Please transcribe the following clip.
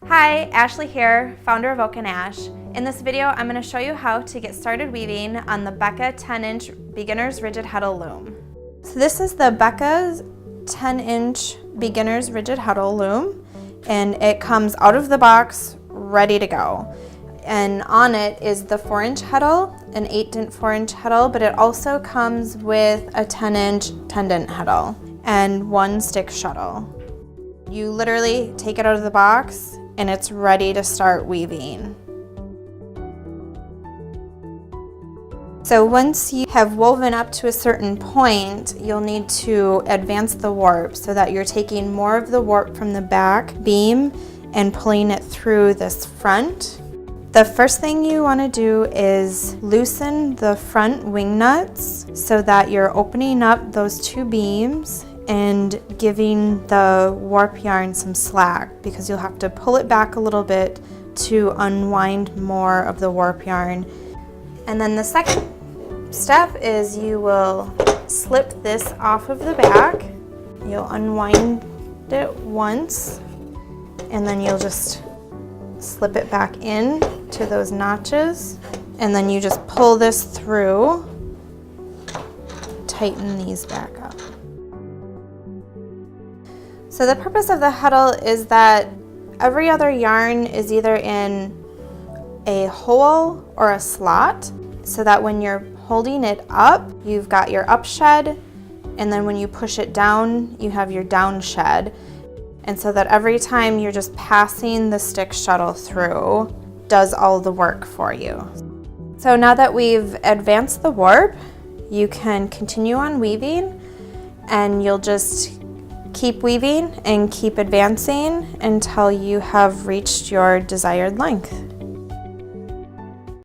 Hi, Ashley here, founder of Oak & Ash. In this video, I'm going to show you how to get started weaving on the Beka 10-inch Beginner's Rigid Heddle Loom. So this is the Beka's 10-inch Beginner's Rigid Heddle Loom, and it comes out of the box ready to go. And on it is the 4-inch heddle, an 8-dent 4-inch heddle, but it also comes with a 10-inch 10-dent heddle and 1 stick shuttle. You literally take it out of the box and it's ready to start weaving. So once you have woven up to a certain point, you'll need to advance the warp so that you're taking more of the warp from the back beam and pulling it through this front. The first thing you want to do is loosen the front wing nuts so that you're opening up those 2 beams and giving the warp yarn some slack, because you'll have to pull it back a little bit to unwind more of the warp yarn. And then the second step is you will slip this off of the back. You'll unwind it once and then you'll just slip it back in to those notches, and then you just pull this through, tighten these back up. So the purpose of the heddle is that every other yarn is either in a hole or a slot, so that when you're holding it up, you've got your up shed, and then when you push it down, you have your down shed. And so that every time you're just passing the stick shuttle through, does all the work for you. So now that we've advanced the warp, you can continue on weaving, and you'll just keep weaving and keep advancing until you have reached your desired length.